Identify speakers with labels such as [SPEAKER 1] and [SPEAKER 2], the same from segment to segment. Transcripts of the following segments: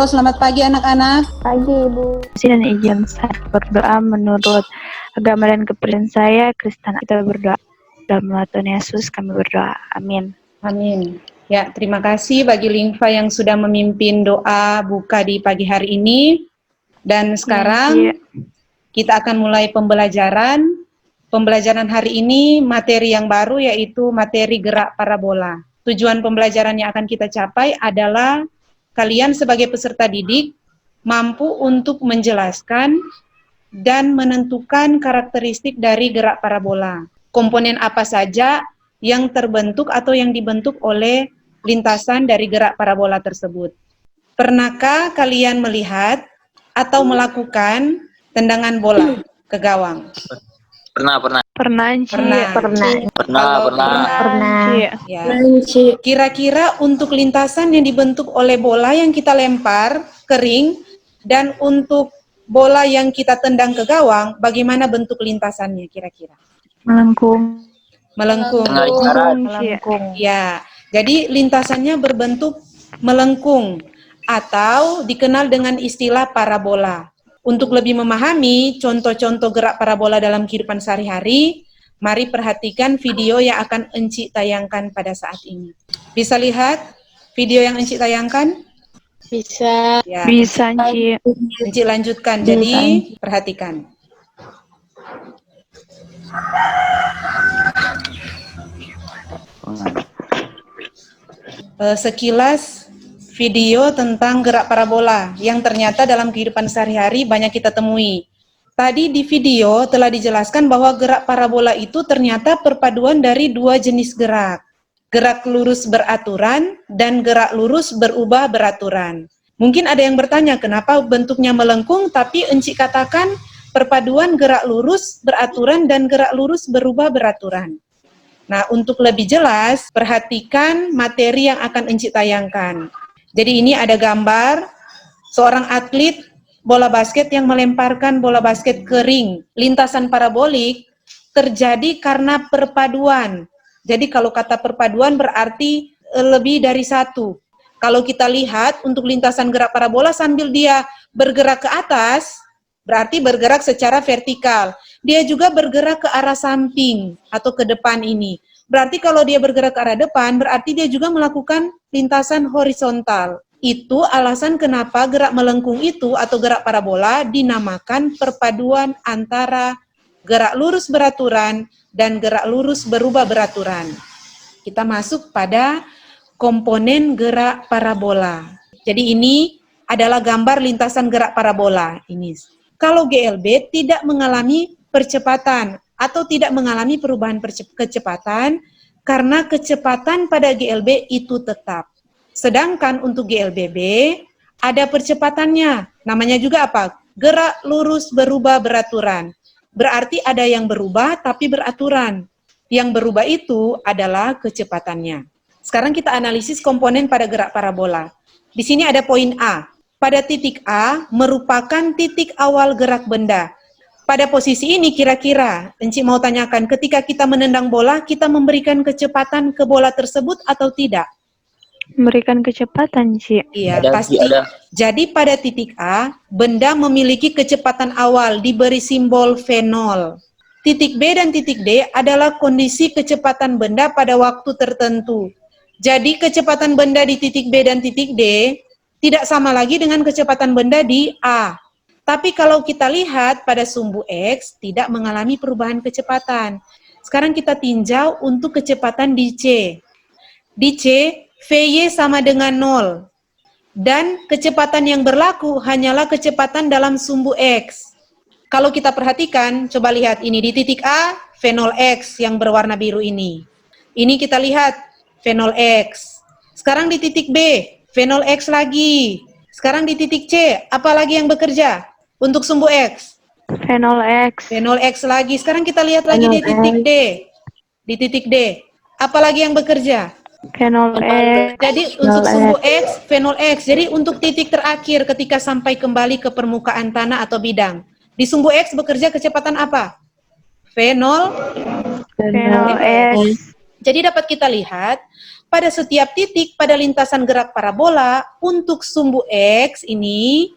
[SPEAKER 1] selamat pagi anak-anak.
[SPEAKER 2] Pagi, Ibu.
[SPEAKER 3] Dan izin saya berdoa menurut agama dan kepercayaan saya, Kristen. Kita berdoa dalam nama Tuhan Yesus, kami berdoa. Amin.
[SPEAKER 1] Amin. Ya, terima kasih bagi Lingfa yang sudah memimpin doa buka di pagi hari ini. Dan sekarang kita akan mulai pembelajaran. Pembelajaran hari ini materi yang baru yaitu materi gerak parabola. Tujuan pembelajaran yang akan kita capai adalah kalian sebagai peserta didik mampu untuk menjelaskan dan menentukan karakteristik dari gerak parabola. Komponen apa saja yang terbentuk atau yang dibentuk oleh lintasan dari gerak parabola tersebut. Pernahkah kalian melihat atau melakukan tendangan bola ke gawang?
[SPEAKER 3] Pernah.
[SPEAKER 1] Ya. Kira-kira untuk lintasan yang dibentuk oleh bola yang kita lempar ke ring dan untuk bola yang kita tendang ke gawang, bagaimana bentuk lintasannya kira-kira?
[SPEAKER 3] Melengkung.
[SPEAKER 1] Ya, jadi lintasannya berbentuk melengkung atau dikenal dengan istilah parabola. Untuk lebih memahami contoh-contoh gerak parabola dalam kehidupan sehari-hari, mari perhatikan video yang akan Enci tayangkan pada saat ini. Bisa lihat video yang Enci tayangkan?
[SPEAKER 2] Bisa.
[SPEAKER 1] Ya.
[SPEAKER 3] Bisa, Enci.
[SPEAKER 1] Enci lanjutkan, jadi perhatikan. Sekilas video tentang gerak parabola yang ternyata dalam kehidupan sehari-hari banyak kita temui. Tadi di video telah dijelaskan bahwa gerak parabola itu ternyata perpaduan dari dua jenis gerak. Gerak lurus beraturan dan gerak lurus berubah beraturan. Mungkin ada yang bertanya kenapa bentuknya melengkung tapi Enci katakan perpaduan gerak lurus beraturan dan gerak lurus berubah beraturan. Nah, untuk lebih jelas, perhatikan materi yang akan Enci tayangkan. Jadi ini ada gambar seorang atlet bola basket yang melemparkan bola basket ke ring. Lintasan parabolik terjadi karena perpaduan. Jadi kalau kata perpaduan berarti lebih dari satu. Kalau kita lihat untuk lintasan gerak parabola sambil dia bergerak ke atas, berarti bergerak secara vertikal. Dia juga bergerak ke arah samping atau ke depan ini. Berarti kalau dia bergerak ke arah depan, berarti dia juga melakukan lintasan horizontal. Itu alasan kenapa gerak melengkung itu atau gerak parabola dinamakan perpaduan antara gerak lurus beraturan dan gerak lurus berubah beraturan. Kita masuk pada komponen gerak parabola. Jadi ini adalah gambar lintasan gerak parabola. Ini. Kalau GLB tidak mengalami percepatan atau tidak mengalami perubahan kecepatan karena kecepatan pada GLB itu tetap. Sedangkan untuk GLBB ada percepatannya. Namanya juga apa? Gerak lurus berubah beraturan. Berarti ada yang berubah tapi beraturan. Yang berubah itu adalah kecepatannya. Sekarang kita analisis komponen pada gerak parabola. Di sini ada poin A. Pada titik A merupakan titik awal gerak benda. Pada posisi ini kira-kira, Enci mau tanyakan, ketika kita menendang bola, kita memberikan kecepatan ke bola tersebut atau tidak?
[SPEAKER 3] Memberikan kecepatan, Ci.
[SPEAKER 1] Iya, pasti. Jadi pada titik A, benda memiliki kecepatan awal, diberi simbol V0. Titik B dan titik D adalah kondisi kecepatan benda pada waktu tertentu. Jadi kecepatan benda di titik B dan titik D tidak sama lagi dengan kecepatan benda di A. Tapi kalau kita lihat pada sumbu X tidak mengalami perubahan kecepatan. Sekarang kita tinjau untuk kecepatan di C. Di C, VY sama dengan 0. Dan kecepatan yang berlaku hanyalah kecepatan dalam sumbu X. Kalau kita perhatikan, coba lihat ini di titik A, V0X yang berwarna biru ini. Ini kita lihat V0X. Sekarang di titik B, V0X lagi. Sekarang di titik C, apa lagi yang bekerja untuk sumbu X?
[SPEAKER 3] V0X.
[SPEAKER 1] V0X lagi. Sekarang kita lihat lagi di titik D. Di titik D, apa lagi yang bekerja?
[SPEAKER 3] V0X.
[SPEAKER 1] Jadi untuk sumbu X, V0X. Jadi untuk titik terakhir ketika sampai kembali ke permukaan tanah atau bidang. Di sumbu X bekerja kecepatan apa? V0.
[SPEAKER 3] V0X.
[SPEAKER 1] Jadi dapat kita lihat pada setiap titik pada lintasan gerak parabola untuk sumbu X ini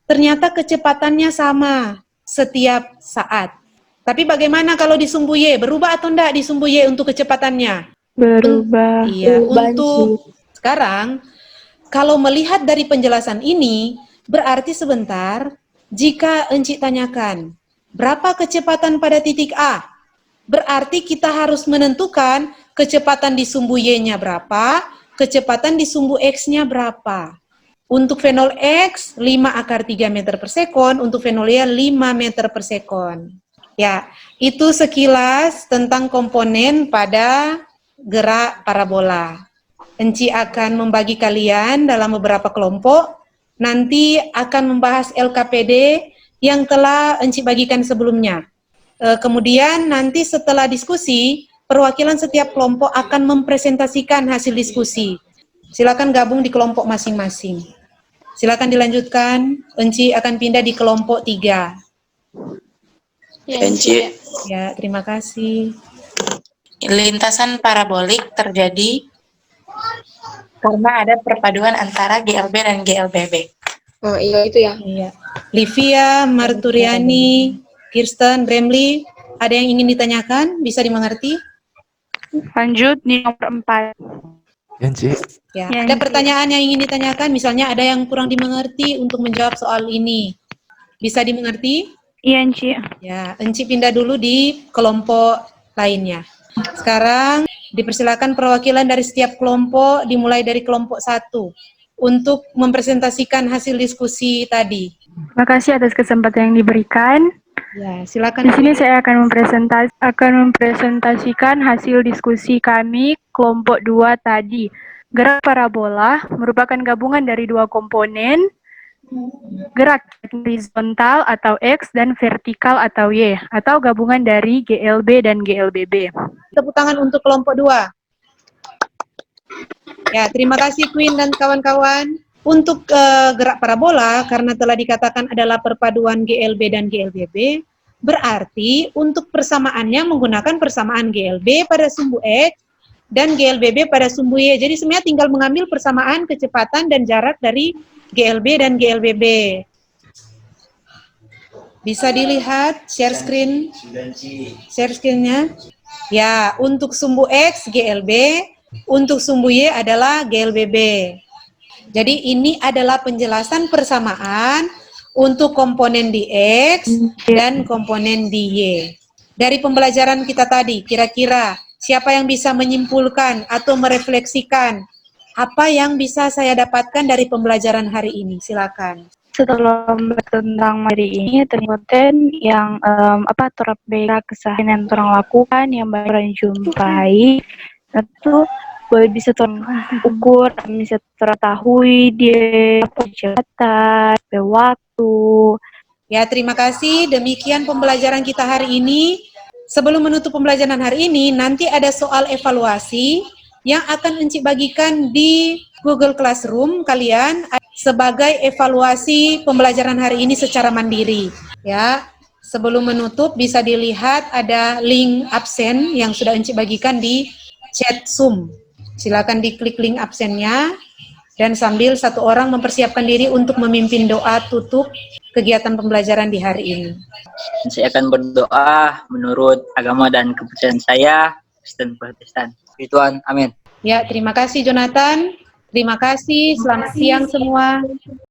[SPEAKER 1] ternyata kecepatannya sama setiap saat. Tapi bagaimana kalau di sumbu Y? Berubah atau enggak di sumbu Y untuk kecepatannya?
[SPEAKER 3] Berubah.
[SPEAKER 1] Iya,
[SPEAKER 2] Berubah,
[SPEAKER 1] untuk sekarang kalau melihat dari penjelasan ini, berarti sebentar, jika Encik tanyakan, berapa kecepatan pada titik A? Berarti kita harus menentukan kecepatan di sumbu Y-nya berapa, kecepatan di sumbu X-nya berapa. Untuk fenol X, 5 akar 3 meter per sekon, untuk fenol Y, 5 meter per sekon. Ya, itu sekilas tentang komponen pada gerak parabola. Enci akan membagi kalian dalam beberapa kelompok, nanti akan membahas LKPD yang telah Enci bagikan sebelumnya. Kemudian nanti setelah diskusi, perwakilan setiap kelompok akan mempresentasikan hasil diskusi. Silakan gabung di kelompok masing-masing. Silakan dilanjutkan, Enci akan pindah di kelompok 3.
[SPEAKER 2] Encik.
[SPEAKER 1] Ya, terima kasih.
[SPEAKER 4] Lintasan parabolik terjadi karena ada perpaduan antara GLB dan GLBB.
[SPEAKER 2] Oh iya itu ya.
[SPEAKER 1] Iya. Livia, Marturiani, Kirsten, Bremli, ada yang ingin ditanyakan? Bisa dimengerti?
[SPEAKER 3] Lanjut di nomor 4.
[SPEAKER 1] Ya.
[SPEAKER 3] Ya,
[SPEAKER 1] Ada
[SPEAKER 3] Ci.
[SPEAKER 1] pertanyaan yang ingin ditanyakan? Misalnya ada yang kurang dimengerti untuk menjawab soal ini. Bisa dimengerti?
[SPEAKER 3] Iya, Ci.
[SPEAKER 1] Ya, Enci pindah dulu di kelompok lainnya. Sekarang dipersilakan perwakilan dari setiap kelompok, dimulai dari kelompok 1 untuk mempresentasikan hasil diskusi tadi.
[SPEAKER 3] Terima kasih atas kesempatan yang diberikan.
[SPEAKER 1] Ya, silakan.
[SPEAKER 3] Di sini saya akan mempresentasikan hasil diskusi kami kelompok 2 tadi. Gerak parabola merupakan gabungan dari dua komponen, gerak horizontal atau X dan vertikal atau Y, atau gabungan dari GLB dan GLBB.
[SPEAKER 1] Tepuk tangan untuk kelompok 2. Ya, terima kasih Queen dan kawan-kawan. Untuk gerak parabola, karena telah dikatakan adalah perpaduan GLB dan GLBB, berarti untuk persamaannya menggunakan persamaan GLB pada sumbu X dan GLBB pada sumbu Y. Jadi sebenarnya tinggal mengambil persamaan kecepatan dan jarak dari GLB dan GLBB. Bisa dilihat share screen? Share screen-nya. Ya, untuk sumbu X GLB, untuk sumbu Y adalah GLBB. Jadi ini adalah penjelasan persamaan untuk komponen di X dan komponen di Y. Dari pembelajaran kita tadi, kira-kira siapa yang bisa menyimpulkan atau merefleksikan apa yang bisa saya dapatkan dari pembelajaran hari ini? Silakan.
[SPEAKER 3] Setelah tentang materi ini ternyata yang turap beda keseharian yang orang lakukan yang baru jumpai itu boleh bisa ukur, bisa terketahui dia kecepatan, waktu.
[SPEAKER 1] Ya, terima kasih. Demikian pembelajaran kita hari ini. Sebelum menutup pembelajaran hari ini, nanti ada soal evaluasi yang akan Encik bagikan di Google Classroom kalian sebagai evaluasi pembelajaran hari ini secara mandiri. Ya, sebelum menutup bisa dilihat ada link absen yang sudah Encik bagikan di chat Zoom. Silakan diklik link absennya dan sambil satu orang mempersiapkan diri untuk memimpin doa tutup kegiatan pembelajaran di hari ini.
[SPEAKER 5] Saya akan berdoa menurut agama dan kepercayaan saya, Kristen Protestan. Puji Tuhan, amin.
[SPEAKER 1] Ya, terima kasih Jonathan. Terima kasih, selamat siang semua.